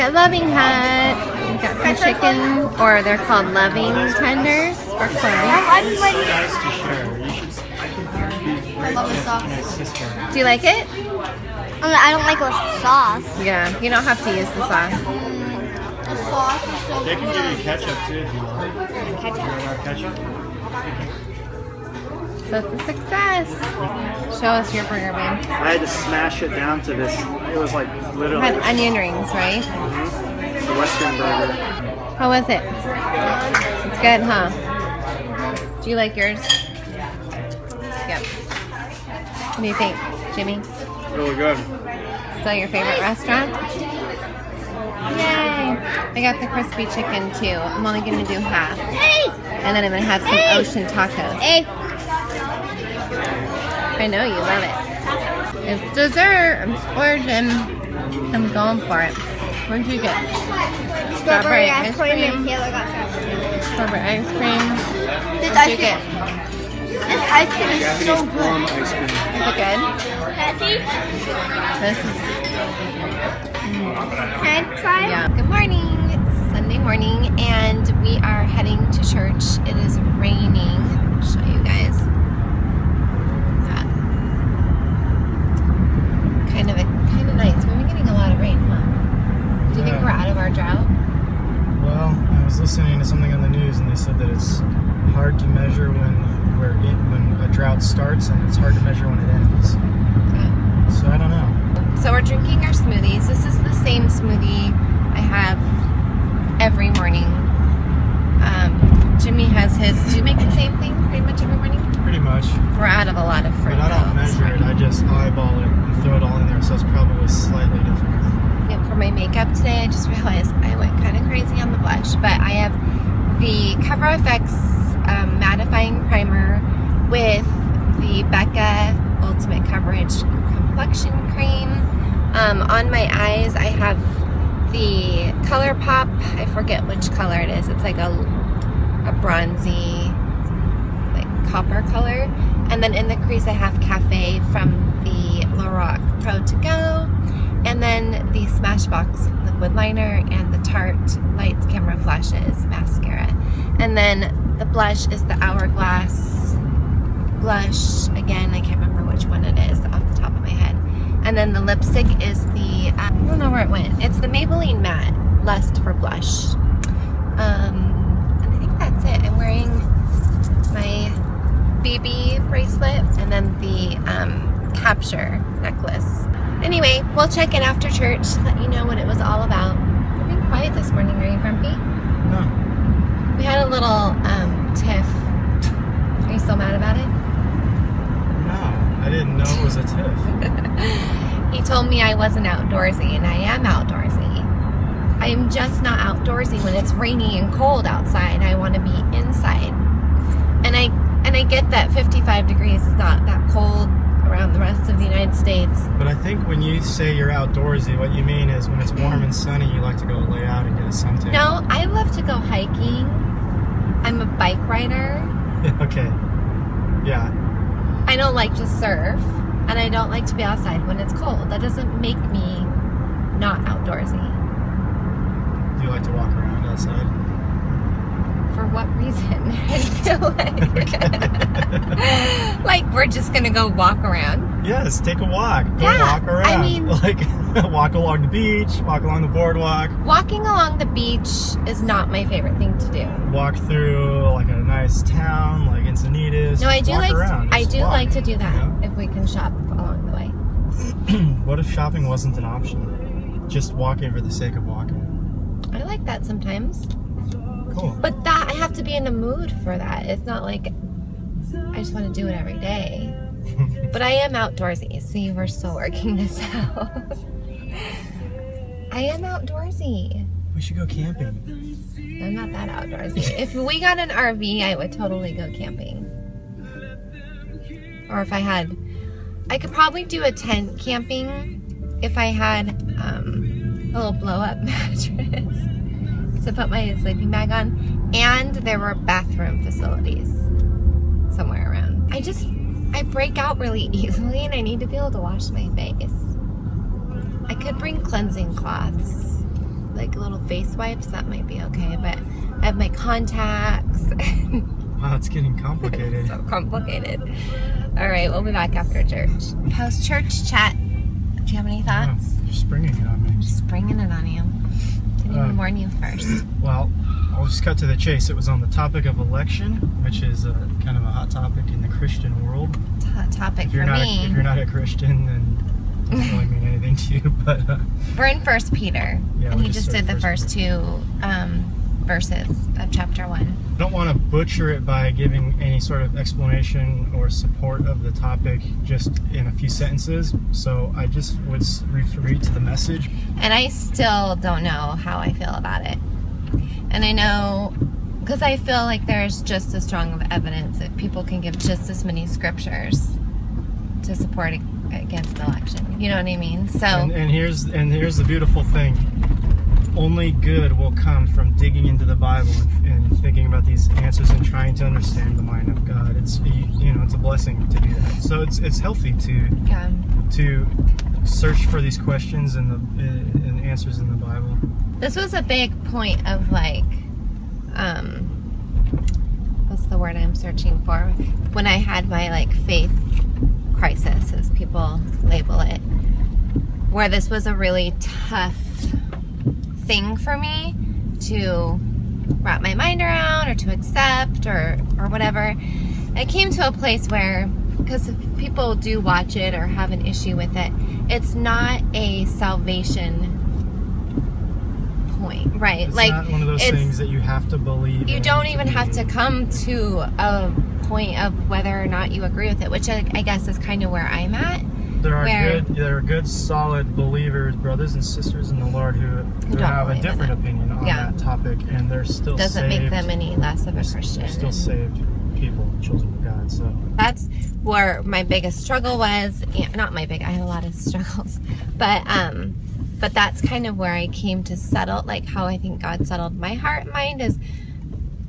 at Loving Hut. We got some chicken, or they're called loving tenders for Chloe. I love the sauce. Do you like it? I don't like the sauce. Yeah, you don't have to use the sauce. The sauce is so They can good. give you ketchup too if you want. Ketchup? So it's a success. Show us your burger, babe. I had to smash it down to this. It was like It literally had onion rings, right? the Western burger. How was it? It's good, huh? Do you like yours? Yep. What do you think, Jimmy? Really good. Still your favorite restaurant? Yay! I got the crispy chicken too. I'm only gonna do half. Hey! And then I'm gonna have some ocean tacos. Hey! I know you love it. It's dessert. I'm splurging. I'm going for it. What did you get? Strawberry ice cream and Taylor got strawberry. Strawberry ice cream. This What ice did you cream, get? this ice cream is so Japanese plum good. ice cream. Is it good? This is, Can I try? yeah. Good morning. It's Sunday morning and we are heading to church. It is raining. I'll show you guys. Kind of nice. We've been getting a lot of rain, huh? Do you think we're out of our drought? Well, I was listening to something on the news and they said that it's hard to measure when a drought starts and it's hard to measure when it ends. So I don't know. So we're drinking our smoothies. This is the same smoothie I have every morning. Jimmy has his. Do you make the same thing pretty much every morning? Pretty much. We're out of a lot of fruit. But I don't though, this measure it. morning. I just eyeball it and throw it all in there, so it's probably slightly different. Yep, for my makeup today, I just realized I went kind of crazy on the blush, but I have the Cover FX mattifying primer with the Becca Ultimate Coverage Complexion Cream. On my eyes, I have the ColourPop, I forget which color it is. It's like a bronzy, like copper color. And then in the crease, I have Cafe from the Lorac Pro To Go. And then the Smashbox liquid liner and the Tarte Lights Camera Flashes mascara. And then the blush is the Hourglass blush. Again, I can't remember which one it is off the top of my head. And then the lipstick is the, I don't know where it went. It's the Maybelline Matte Lust for Blush. And I think that's it. I'm wearing my BB bracelet and then the Capture necklace. Anyway, we'll check in after church, let you know what it was all about. You're being quiet this morning, are you grumpy? No. We had a little tiff. Are you still mad about it? No. I didn't know it was a tiff. He told me I wasn't outdoorsy, and I am outdoorsy. I am just not outdoorsy when it's rainy and cold outside. I want to be inside. And I get that 55 degrees is not that cold around the rest of the United States. But I think when you say you're outdoorsy, what you mean is when it's warm and sunny, you like to go lay out and get a suntan. No, I love to go hiking. I'm a bike rider. Okay. Yeah. I don't like to surf, and I don't like to be outside when it's cold. That doesn't make me not outdoorsy. Do you like to walk around outside? For what reason? I feel like we're just gonna go walk around. Yes, take a walk. Go Yeah, walk around. I mean, like walk along the beach, walk along the boardwalk. Walking along the beach is not my favorite thing to do. Walk through like a nice town, like Encinitas. No, I do walk like around. I Just do walk, like to do that, you know? if we can shop along the way. What if shopping wasn't an option? Just walking for the sake of walking. I like that sometimes. Cool. But that I have to be in a mood for that. It's not like I just want to do it every day. But I am outdoorsy. See, we're still working this out. I am outdoorsy. We should go camping. I'm not that outdoorsy. If we got an RV, I would totally go camping. Or if I could probably do a tent camping if I had a little blow-up mattress to put my sleeping bag on, and there were bathroom facilities somewhere around. I break out really easily, and I need to be able to wash my face. I could bring cleansing cloths. like little face wipes, that might be okay, but I have my contacts. Wow, it's getting complicated. It's so complicated. All right, we'll be back after church. How's church chat? Do you have any thoughts? You're springing it on me. I'm just springing it on you. Didn't even warn you first. Well, I'll just cut to the chase. It was on the topic of election, which is kind of a hot topic in the Christian world. It's a hot topic If you're for not me. if you're not a Christian, then it doesn't really mean anything to you. But We're in 1 Peter, Yeah, and we he just just did started the first 2 verses of chapter 1. I don't want to butcher it by giving any sort of explanation or support of the topic just in a few sentences. So I just would read to the message. And I still don't know how I feel about it. And I know, because I feel like there's just as strong of evidence that people can give just as many scriptures to support against election. You know what I mean? So And here's the beautiful thing. Only good will come from digging into the Bible and thinking about these answers and trying to understand the mind of God. It's it's a blessing to do that. So it's healthy to search for these questions and answers in the Bible. this was a big point of like, what's the word I'm searching for? When I had my like faith crisis, as people label it, where this was a really tough thing for me to wrap my mind around or to accept or whatever. I came to a place where, because if people do watch it or have an issue with it, it's not a salvation point, right? It's like, not one of those things that you have to believe. You don't even have to come to a point of whether or not you agree with it, which I guess is kind of where I'm at. There are good, solid believers, brothers and sisters in the Lord who have a different opinion on that topic, and they're still doesn't saved. make them any less of a Christian. They're still saved people, children of God. So that's where my biggest struggle was. Not my big. I had a lot of struggles, but that's kind of where I came to settle. Like how I think God settled my heart and mind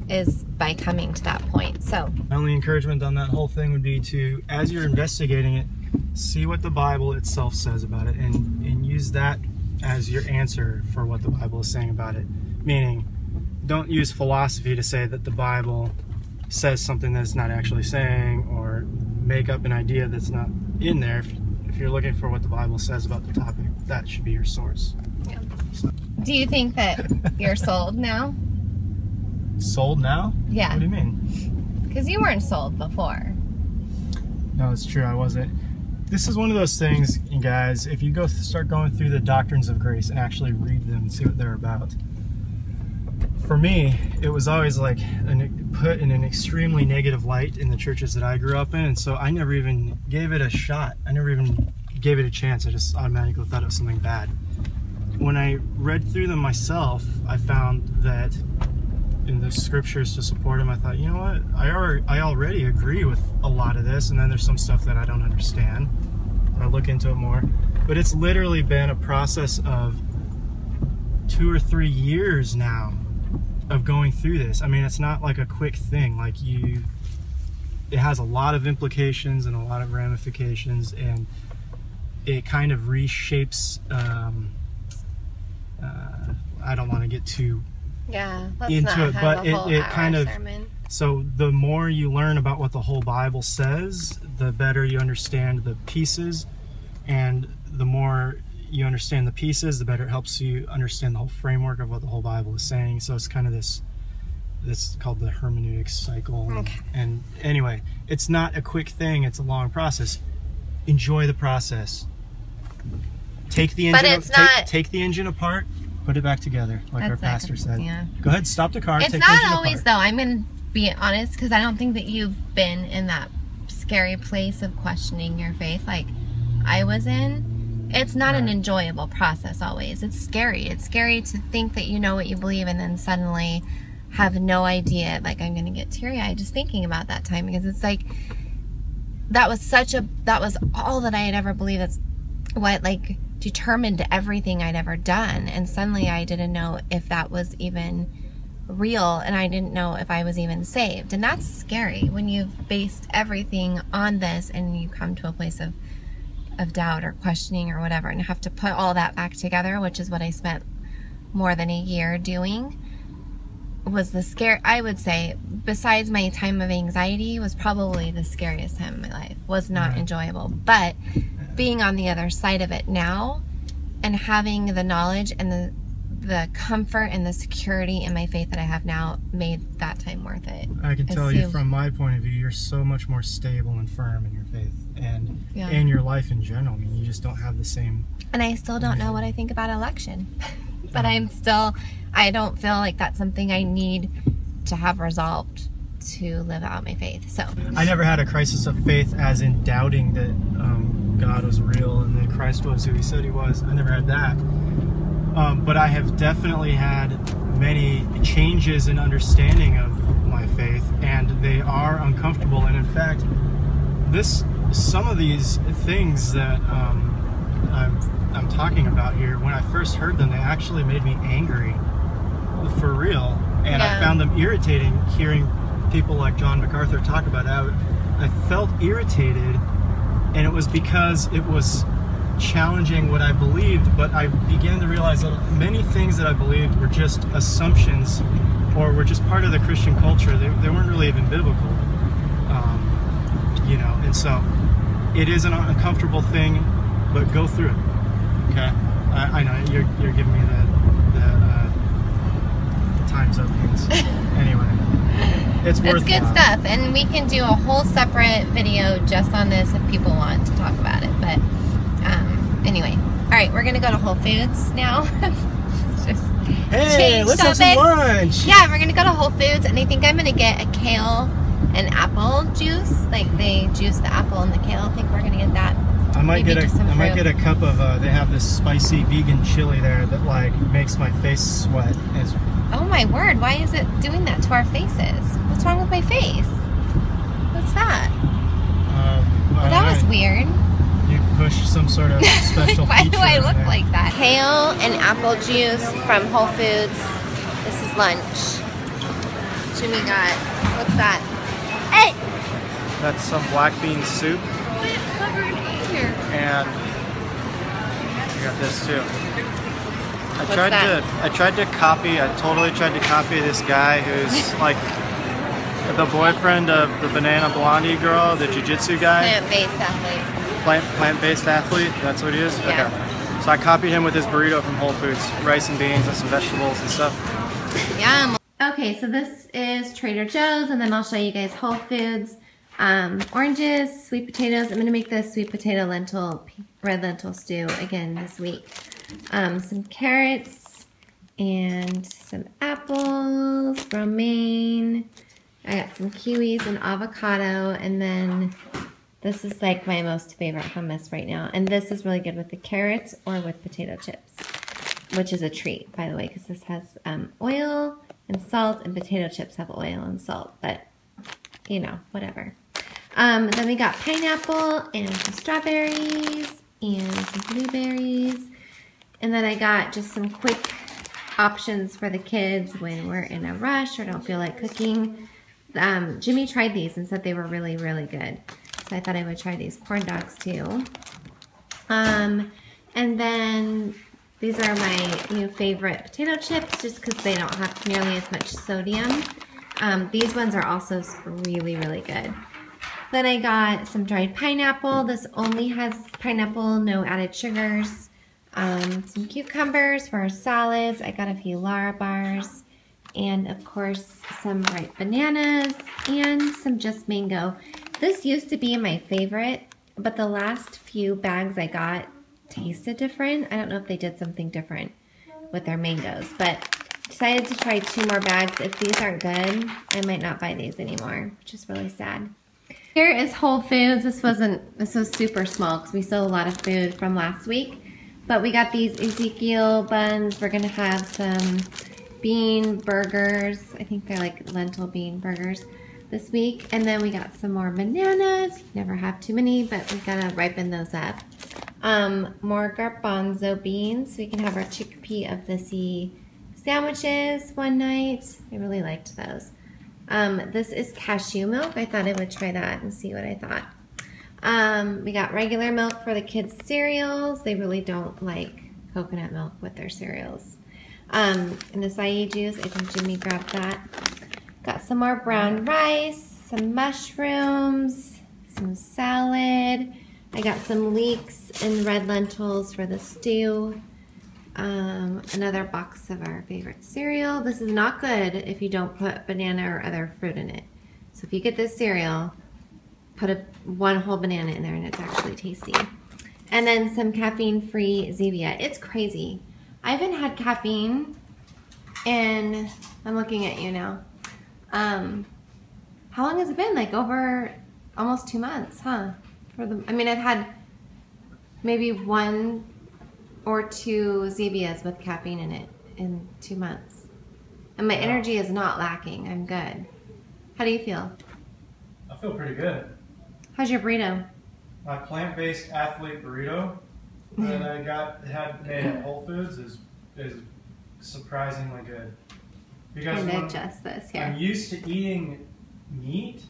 is by coming to that point. So my only encouragement on that whole thing would be to, as you're investigating it, see what the Bible itself says about it and use that as your answer for what the Bible is saying about it. Meaning, don't use philosophy to say that the Bible says something that's not actually saying, or make up an idea that's not in there. If you're looking for what the Bible says about the topic, that should be your source. Yeah. So. Do you think that you're sold now? Sold now? Yeah. What do you mean? Because you weren't sold before. No, it's true. I wasn't. This is one of those things, you guys, if you start going through the doctrines of grace and actually read them and see what they're about. For me, it was always like put in an extremely negative light in the churches that I grew up in, and so I never even gave it a shot. I never even gave it a chance. I just automatically thought it was something bad. When I read through them myself, I found that in the scriptures to support them, I thought, you know what, I already agree with a lot of this, and then there's some stuff that I don't understand. I'll look into it more. But it's literally been a process of 2 or 3 years now of going through this. I mean, it's not like a quick thing. Like it has a lot of implications and a lot of ramifications, and it kind of reshapes. I don't want to get too into it, but it kind of. So the more you learn about what the whole Bible says, the better you understand the pieces, and the more you understand the pieces, the better it helps you understand the whole framework of what the whole Bible is saying. So it's kind of this called the hermeneutic cycle. Okay. And anyway, it's not a quick thing, it's a long process. Enjoy the process. Take the engine, take the engine apart, put it back together, like our pastor said. Yeah. Go ahead, stop the car. It's take not the engine always apart. though. I'm gonna be honest, because I don't think that you've been in that scary place of questioning your faith like I was in. It's not an enjoyable process always. It's scary. It's scary to think that you know what you believe and then suddenly have no idea. Like, I'm gonna get teary-eyed just thinking about that time, because it's like that was all that I had ever believed. That's what like determined everything I'd ever done, and suddenly I didn't know if that was even real, and I didn't know if I was even saved. And that's scary when you've based everything on this and you come to a place of doubt or questioning or whatever, and have to put all that back together, which is what I spent more than a year doing was the scare. I would say, besides my time of anxiety, was probably the scariest time of my life. Was not enjoyable. But being on the other side of it now and having the knowledge and the comfort and the security in my faith that I have now made that time worth it. I can tell you from my point of view, you're so much more stable and firm in your faith and in your life in general. I mean, you just don't have the same... And I still don't know what I think about election. But I don't feel like that's something I need to have resolved to live out my faith. So I never had a crisis of faith as in doubting that God was real and that Christ was who he said he was. I never had that. But I have definitely had many changes in understanding of my faith, and they are uncomfortable. And in fact, some of these things that I'm talking about here, when I first heard them, they actually made me angry, for real. And I found them irritating, hearing people like John MacArthur talk about it. I felt irritated, and it was because it was challenging what I believed, but I began to realize that many things that I believed were just assumptions or were just part of the Christian culture. They weren't really even biblical, you know. And so it is an uncomfortable thing, but go through it. Okay, I know you're giving me the time's up hands. Anyway, it's worth good stuff, and we can do a whole separate video just on this if people want to talk about it. But anyway, all right, we're gonna go to Whole Foods now. Hey, let's have some lunch. Yeah, we're gonna go to Whole Foods, and I think I'm gonna get a kale and apple juice. Like they juice the apple and the kale. I think we're gonna get that. I might get a cup of. They have this spicy vegan chili there that like makes my face sweat. Oh my word! Why is it doing that to our faces? What's wrong with my face? What's that? Well, that was weird. You push some sort of special Why feature do I look there. like that? Kale and apple juice from Whole Foods. This is lunch. Jimmy got, what's that? Hey! That's some black bean soup. Here. And I got this too. I totally tried to copy this guy who's like the boyfriend of the Banana Blondie girl, the jiu-jitsu guy. Plant-based athlete. Plant-based athlete, that's what he is? Yeah. Okay. So I copied him with his burrito from Whole Foods. Rice and beans and some vegetables and stuff. Yum. Okay, so this is Trader Joe's, and then I'll show you guys Whole Foods. Oranges, sweet potatoes. I'm going to make this sweet potato red lentil stew again this week. Some carrots and some apples, romaine. I got some kiwis and avocado, and then this is like my most favorite hummus right now. And this is really good with the carrots or with potato chips, which is a treat, by the way, because this has oil and salt, and potato chips have oil and salt, but you know, whatever. Then we got pineapple and some strawberries and some blueberries. And then I got just some quick options for the kids when we're in a rush or don't feel like cooking. Jimmy tried these and said they were really, really good. So I thought I would try these corn dogs too. And then these are my new favorite potato chips just because they don't have nearly as much sodium. These ones are also really, really good. Then I got some dried pineapple. This only has pineapple, no added sugars. Some cucumbers for our salads. I got a few Lara bars. And of course, some ripe bananas and some just mango. This used to be my favorite, but the last few bags I got tasted different. I don't know if they did something different with their mangoes, but decided to try 2 more bags. If these aren't good, I might not buy these anymore, which is really sad. Here is Whole Foods. This was super small because we sold a lot of food from last week, but we got these Ezekiel buns. We're gonna have some bean burgers. I think they're like lentil bean burgers this week. And then we got some more bananas. Never have too many, but we gotta ripen those up. More garbanzo beans. So we can have our chickpea of the sandwiches one night. I really liked those. This is cashew milk. I thought I would try that and see what I thought. We got regular milk for the kids' cereals. They really don't like coconut milk with their cereals. And the acai juice, I think Jimmy grabbed that. Got some more brown rice, some mushrooms, some salad. I got some leeks and red lentils for the stew. Another box of our favorite cereal. This is not good if you don't put banana or other fruit in it. So if you get this cereal, put one whole banana in there and it's actually tasty. And then some caffeine-free Zevia. It's crazy. I haven't had caffeine and I'm looking at you now. How long has it been? Like over almost 2 months, huh? I mean, I've had maybe 1 or 2 Zevias with caffeine in it in 2 months. And my energy is not lacking. I'm good. How do you feel? I feel pretty good. How's your burrito? My plant-based athlete burrito that I had made at Whole Foods is surprisingly good. Because I'm gonna adjust this here. I'm used to eating meat.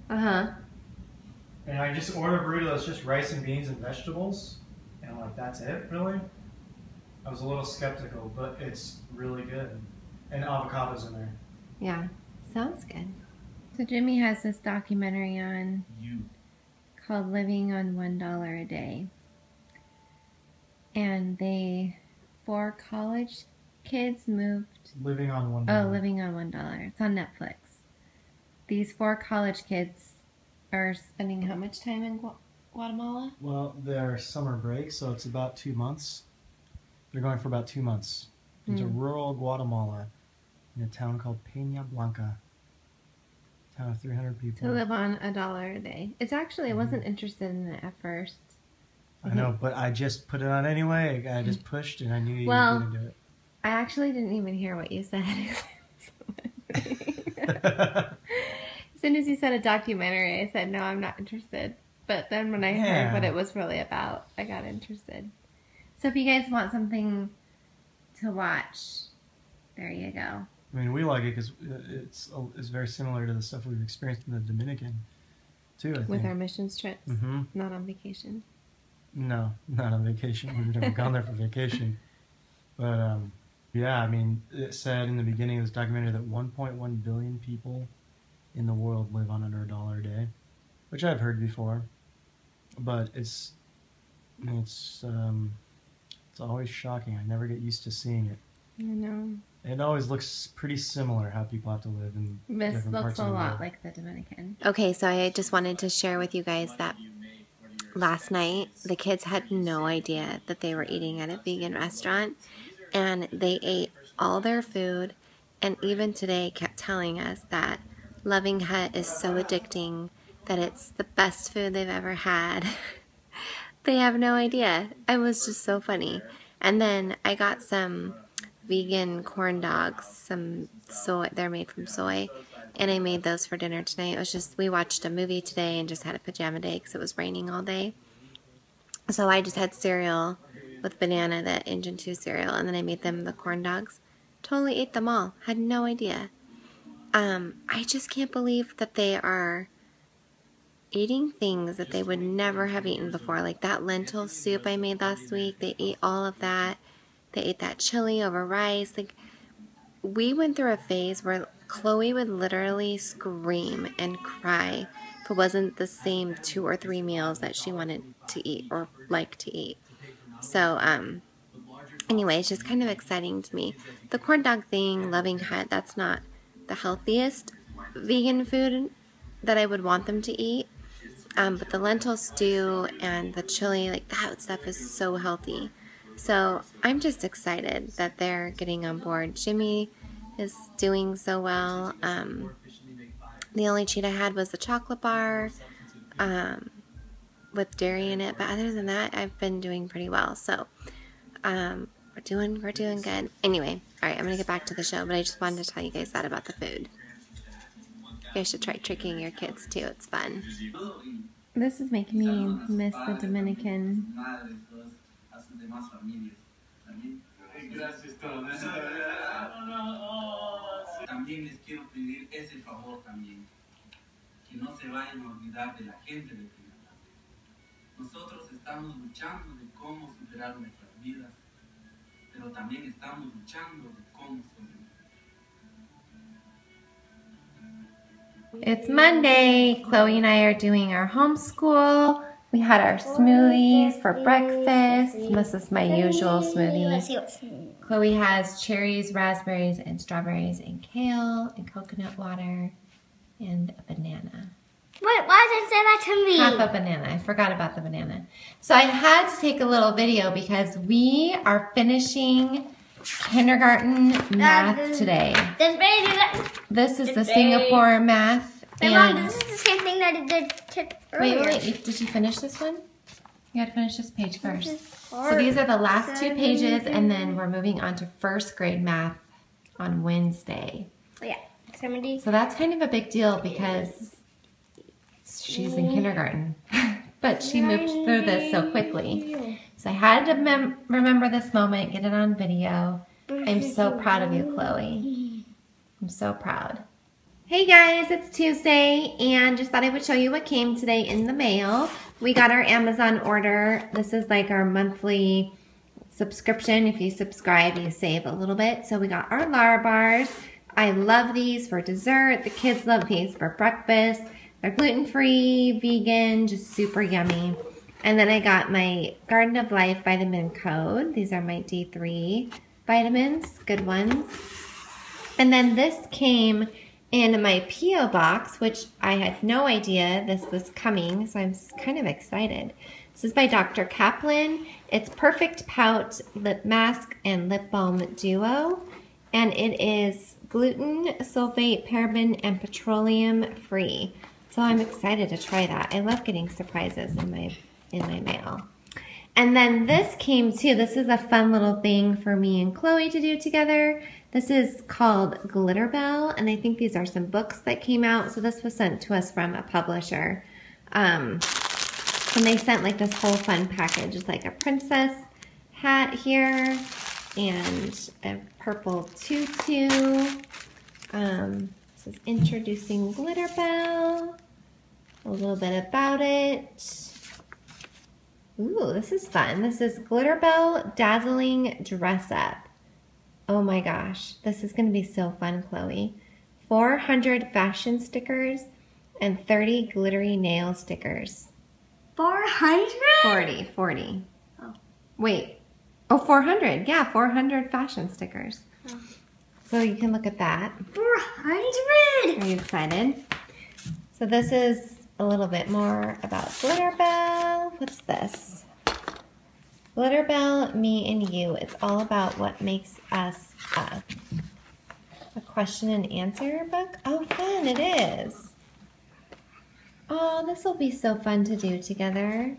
And I just order a burrito that's just rice and beans and vegetables. And I'm like, that's it, really? I was a little skeptical, but it's really good. And avocados in there. Yeah, sounds good. So Jimmy has this documentary on called Living on $1 a Day. And 4 college kids moved. Living on $1. Oh, Living on $1. It's on Netflix. These 4 college kids are spending how much time in Guatemala? Well, their summer break, so it's about 2 months. They're going for about 2 months into rural Guatemala in a town called Peña Blanca. A town of 300 people. To live on $1 a day. It's actually, I wasn't interested in it at first. I know, but I just put it on anyway. I just pushed and I knew you were going to do it. I actually didn't even hear what you said. As soon as you said a documentary, I said, no, I'm not interested. But then when I heard what it was really about, I got interested. So if you guys want something to watch, there you go. I mean, we like it because it's very similar to the stuff we've experienced in the Dominican, too, I think. With our missions trips? Not on vacation? No, not on vacation. We've never gone there for vacation. But, yeah, I mean, it said in the beginning of this documentary that 1.1 billion people in the world live on under $1 a day, which I've heard before. But it's always shocking. I never get used to seeing it. I know. It always looks pretty similar how people have to live in different parts of the world. This looks a lot like the Dominican. Okay, so I just wanted to share with you guys that last night the kids had no idea that they were eating at a vegan restaurant, and they ate all their food, and even today kept telling us that Loving Hut is so addicting that it's the best food they've ever had. They have no idea. It was just so funny. And then I got some vegan corn dogs, some soy, they're made from soy, and I made those for dinner tonight. It was just, we watched a movie today and just had a pajama day because it was raining all day. So I just had cereal with banana, the Engine 2 cereal, and then I made them the corn dogs. Totally ate them all. Had no idea. I just can't believe that they are eating things that they would never have eaten before. Like that lentil soup I made last week. They ate all of that. They ate that chili over rice. Like, we went through a phase where Chloe would literally scream and cry if it wasn't the same 2 or 3 meals that she wanted to eat or like to eat. So, anyway, it's just kind of exciting to me. The corn dog thing, Loving Hut, that's not the healthiest vegan food that I would want them to eat. But the lentil stew and the chili, like that stuff is so healthy. So I'm just excited that they're getting on board. Jimmy is doing so well. The only cheat I had was the chocolate bar with dairy in it. But other than that, I've been doing pretty well. So we're doing good. Anyway, all right, I'm going to get back to the show. But I just wanted to tell you guys that about the food. You guys should try tricking your kids too. It's fun. This is making me miss the Dominican. También les quiero pedir ese favor también, que no se vayan a olvidar de la gente de Trinidad. Nosotros estamos luchando de cómo superar nuestras vidas, pero también estamos luchando de cómo sobrevivir. It's Monday. Chloe and I are doing our homeschool. We had our smoothies for breakfast. This is my usual smoothie. Chloe has cherries, raspberries, and strawberries, and kale, and coconut water, and a banana. Wait, why didn't say that to me? Half a banana. I forgot about the banana. So I had to take a little video because we are finishing kindergarten math today. This is the Singapore math. Mom, this is the same thing that I did earlier. Wait. Did you finish this one? You had to finish this page first. So these are the last 2 pages, and then we're moving on to first grade math on Wednesday. Oh, yeah. 70. So that's kind of a big deal because she's in kindergarten. But she moved through this so quickly. So I had to remember this moment, get it on video. I'm so proud of you, Chloe. I'm so proud. Hey guys, it's Tuesday, and just thought I would show you what came today in the mail. We got our Amazon order. This is like our monthly subscription. If you subscribe, you save a little bit. So we got our Lara bars. I love these for dessert. The kids love these for breakfast. They're gluten-free, vegan, just super yummy. And then I got my Garden of Life vitamin code. These are my D3 vitamins, good ones. And then this came in my P.O. box, which I had no idea this was coming, so I'm kind of excited. This is by Dr. Kaplan. It's Perfect Pout Lip Mask and Lip Balm Duo. And it is gluten, sulfate, paraben, and petroleum free. So I'm excited to try that. I love getting surprises in my mail. And then this came too. This is a fun little thing for me and Chloe to do together. This is called Glitter Bell, and I think these are some books that came out. So this was sent to us from a publisher. And they sent like this whole fun package. It's like a princess hat here and a purple tutu. This is introducing Glitter Bell. A little bit about it. Ooh, this is fun. This is Glitter Bell Dazzling Dress Up. Oh my gosh, this is going to be so fun, Chloe. 400 fashion stickers and 30 glittery nail stickers. 400? 40. Oh. Wait. Oh, 400. Yeah, 400 fashion stickers. Oh. So you can look at that. 400? Are you excited? So this is a little bit more about Glitter Bell. What's this? Glitter Bell, Me and You. It's all about what makes us us. A question and answer book? Oh, fun, it is. Oh, this will be so fun to do together.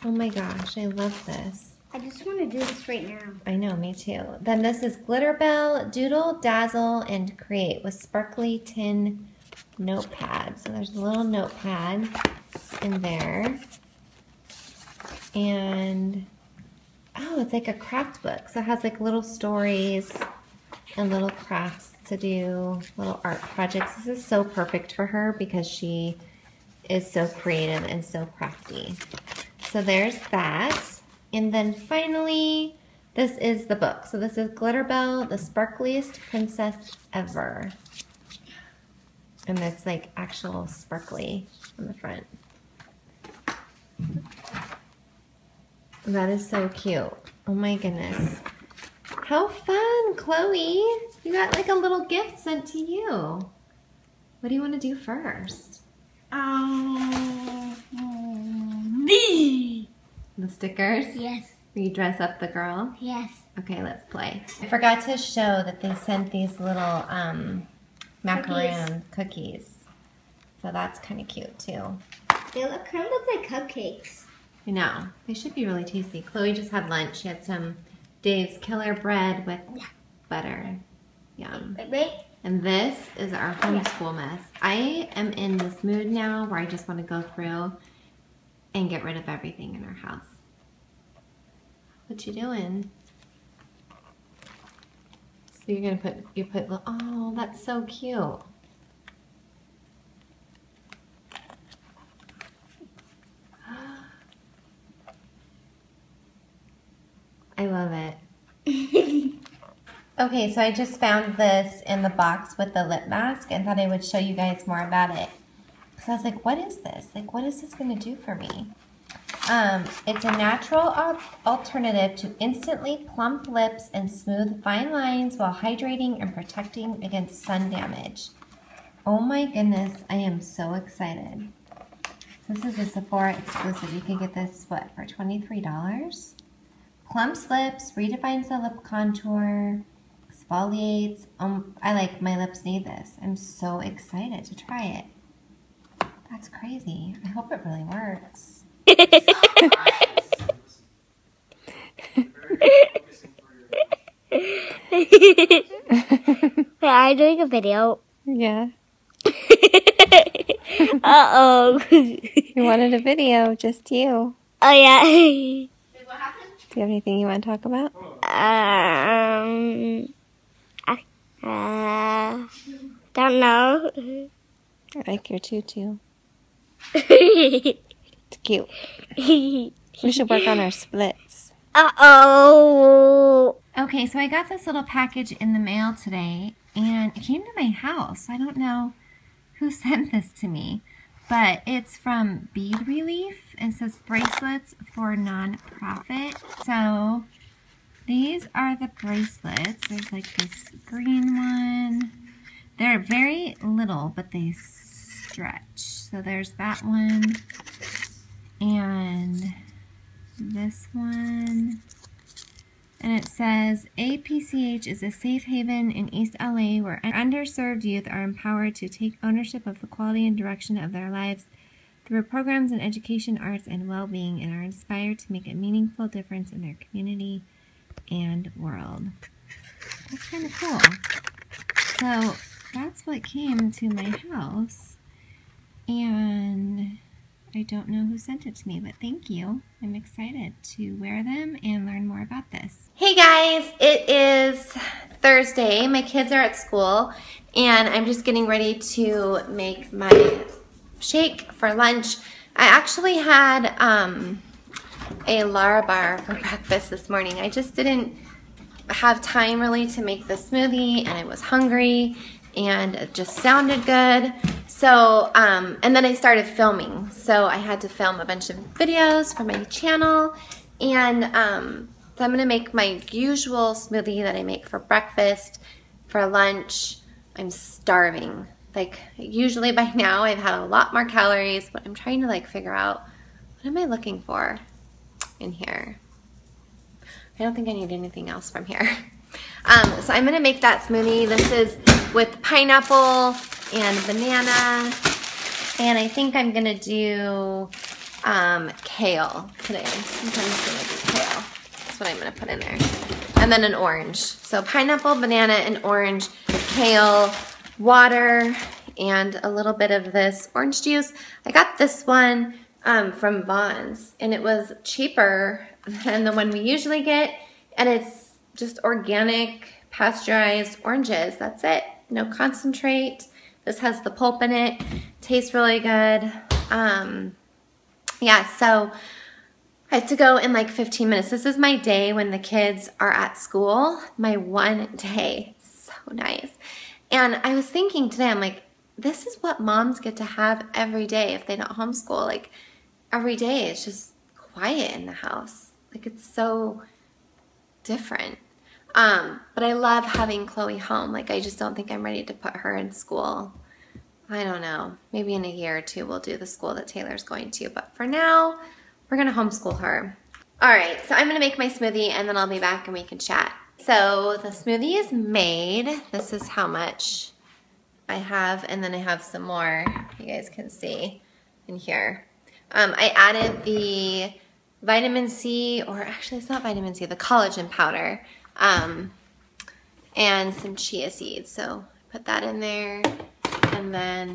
Oh my gosh, I love this. I just want to do this right now. I know, me too. Then this is Glitter Bell, Doodle, Dazzle, and Create with sparkly tin notepad. So there's a little notepad in there. And, oh, it's like a craft book. So it has like little stories and little crafts to do, little art projects. This is so perfect for her because she is so creative and so crafty. So there's that. And then finally, this is the book. So this is Glitter Bell, the Sparkliest Princess Ever. And it's like actual sparkly on the front. That is so cute. Oh my goodness. How fun, Chloe. You got like a little gift sent to you. What do you want to do first? The stickers? Yes. Will you dress up the girl? Yes. Okay, let's play. I forgot to show that they sent these little macaroon cookies. So that's kind of cute too. They kind of look like cupcakes. I know. They should be really tasty. Chloe just had lunch. She had some Dave's Killer Bread with butter. Yum. Wait. And this is our homeschool mess. I am in this mood now where I just want to go through and get rid of everything in our house. What you doing? So you're gonna put, oh, that's so cute. I love it. Okay, so I just found this in the box with the lip mask and thought I would show you guys more about it. Because I was like, what is this? Like, what is this going to do for me? It's a natural alternative to instantly plump lips and smooth fine lines while hydrating and protecting against sun damage. Oh my goodness, I am so excited. So this is a Sephora exclusive. You can get this, what, for $23? Plumps lips, redefines the lip contour, exfoliates. I like, my lips need this. I'm so excited to try it. That's crazy. I hope it really works. I'm doing a video. Yeah. Uh-oh. You wanted a video, just you. Oh, yeah. What happened? Do you have anything you want to talk about? Don't know. I like your tutu. It's cute. We should work on our splits. Uh-oh. Okay, so I got this little package in the mail today, and it came to my house. I don't know who sent this to me, but it's from Bead Relief. It says bracelets for nonprofit. So these are the bracelets. There's like this green one. They're very little, but they stretch. So there's that one. And this one. And it says, APCH is a safe haven in East LA where underserved youth are empowered to take ownership of the quality and direction of their lives through programs in education, arts, and well-being, and are inspired to make a meaningful difference in their community and world. That's kind of cool. So that's what came to my house, and I don't know who sent it to me, but thank you. I'm excited to wear them and learn more about this. Hey guys, it is Thursday. My kids are at school, and I'm just getting ready to make my shake for lunch. I actually had a Lara bar for breakfast this morning. I just didn't have time really to make the smoothie, and I was hungry, and it just sounded good. So, and then I started filming. So I had to film a bunch of videos for my channel. And so I'm gonna make my usual smoothie that I make for breakfast. For lunch, I'm starving. Like, usually by now I've had a lot more calories, but I'm trying to like figure out, what am I looking for in here? I don't think I need anything else from here. So I'm gonna make that smoothie. This is with pineapple and banana, and I think I'm gonna do kale today. I think I'm just gonna do kale. That's what I'm gonna put in there. And then an orange. So pineapple, banana, and orange, kale, water, and a little bit of this orange juice. I got this one from Vaughn's, and it was cheaper than the one we usually get, and it's just organic, pasteurized oranges. That's it. No concentrate. This has the pulp in it. Tastes really good. Yeah, so I have to go in like 15 minutes. This is my day when the kids are at school. My one day. So nice. And I was thinking today, I'm like, this is what moms get to have every day if they don't homeschool. Like, every day it's just quiet in the house. Like, it's so different. But I love having Chloe home. Like, I just don't think I'm ready to put her in school. I don't know. Maybe in a year or two we'll do the school that Taylor's going to. But for now, we're going to homeschool her. All right, so I'm going to make my smoothie, and then I'll be back and we can chat. So the smoothie is made. This is how much I have, and then I have some more you guys can see in here. I added the vitamin C, or actually it's not vitamin C, the collagen powder. And some chia seeds. So put that in there, and then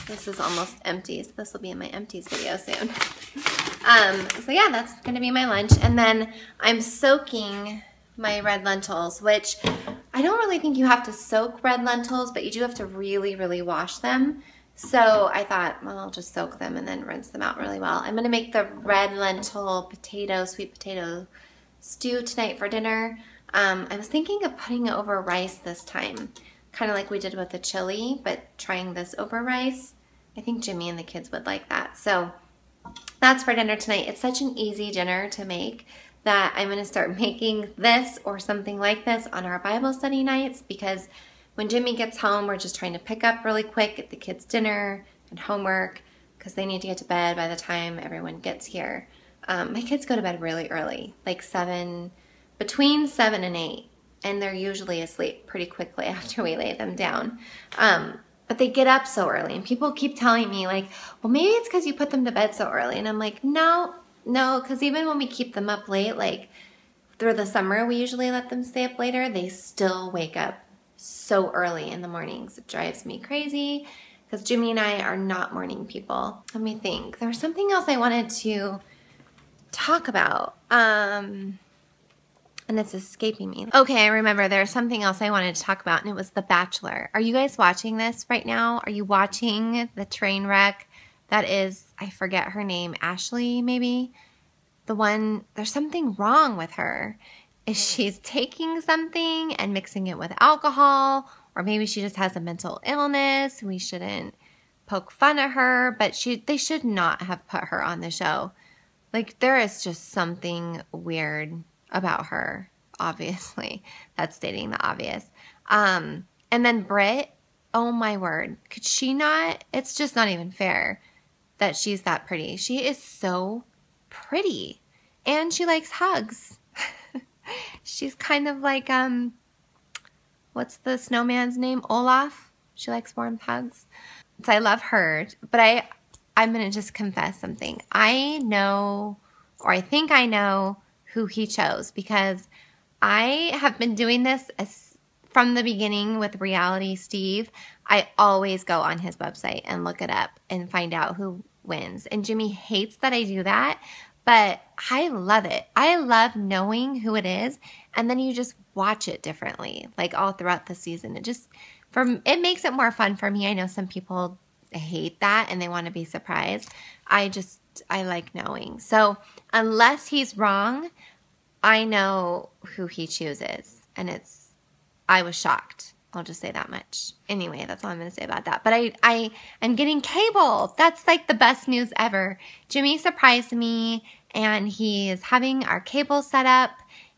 this is almost empty, so this will be in my empties video soon. So yeah, that's gonna be my lunch. And then I'm soaking my red lentils, which I don't really think you have to soak red lentils, but you do have to really, really wash them. So I thought, well, I'll just soak them and then rinse them out really well. I'm gonna make the red lentil potato, sweet potato stew tonight for dinner. I was thinking of putting it over rice this time, kind of like we did with the chili, but trying this over rice. I think Jimmy and the kids would like that. So that's for dinner tonight. It's such an easy dinner to make that I'm going to start making this or something like this on our Bible study nights, because when Jimmy gets home, we're just trying to pick up really quick, get the kids dinner and homework, because they need to get to bed by the time everyone gets here. My kids go to bed really early, like between 7 and 8, and they're usually asleep pretty quickly after we lay them down. But they get up so early, and people keep telling me like, well, maybe it's because you put them to bed so early. And I'm like, no, because even when we keep them up late, like through the summer, we usually let them stay up later. They still wake up so early in the mornings. It drives me crazy because Jimmy and I are not morning people. Let me think. There was something else I wanted to talk about. And it's escaping me. Okay, I remember there's something else I wanted to talk about, and it was The Bachelor. Are you guys watching this right now? Are you watching the train wreck that is, I forget her name, Ashley maybe? The one, there's something wrong with her. Is she's taking something and mixing it with alcohol, or maybe she just has a mental illness. We shouldn't poke fun at her, but they should not have put her on the show. Like, there is just something weird about her, obviously. That's stating the obvious. And then Britt, oh my word, could she not? It's just not even fair that she's that pretty. She is so pretty, and she likes hugs. She's kind of like, what's the snowman's name? Olaf. She likes warm hugs. So I love her, but I'm going to just confess something. I know, or I think I know who he chose, because I have been doing this from the beginning with Reality Steve. I always go on his website and look it up and find out who wins. And Jimmy hates that I do that, but I love it. I love knowing who it is, and then you just watch it differently, like all throughout the season. It makes it more fun for me. I know some people hate that and they want to be surprised. I like knowing. So unless he's wrong, I know who he chooses, and I was shocked. I'll just say that much. Anyway, that's all I'm going to say about that. But I am getting cable. That's like the best news ever. Jimmy surprised me, and he is having our cable set up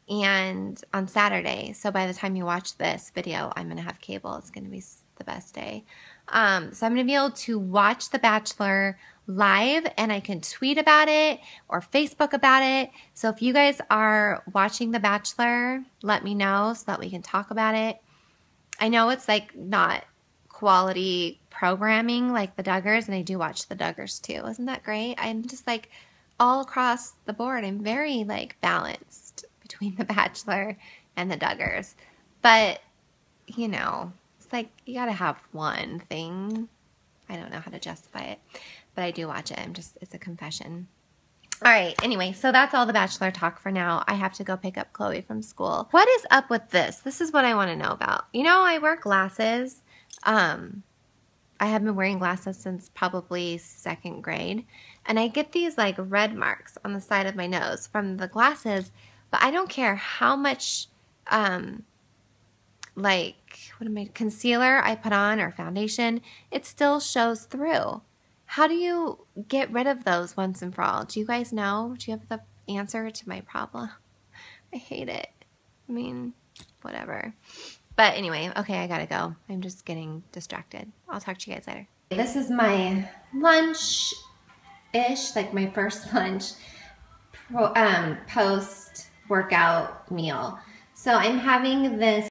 and on Saturday. So by the time you watch this video, I'm going to have cable. It's going to be the best day. So I'm going to be able to watch The Bachelor live, and I can tweet about it or Facebook about it. So if you guys are watching The Bachelor, let me know so that we can talk about it. I know it's like not quality programming like the Duggars, and I do watch the Duggars too. Isn't that great? I'm just like all across the board. I'm very like balanced between The Bachelor and the Duggars. But, you know, it's like you gotta have one thing. I don't know how to justify it, but I do watch it. It's a confession. All right, anyway, so that's all The Bachelor talk for now. I have to go pick up Chloe from school. What is up with this? This is what I want to know about. You know, I wear glasses. I have been wearing glasses since probably 2nd grade, and I get these like red marks on the side of my nose from the glasses, but I don't care how much concealer I put on or foundation, it still shows through. How do you get rid of those once and for all? Do you guys know? Do you have the answer to my problem? I hate it. I mean, whatever. But anyway, okay, I gotta go. I'm just getting distracted. I'll talk to you guys later. This is my lunch-ish, like my first lunch post-workout meal. So I'm having this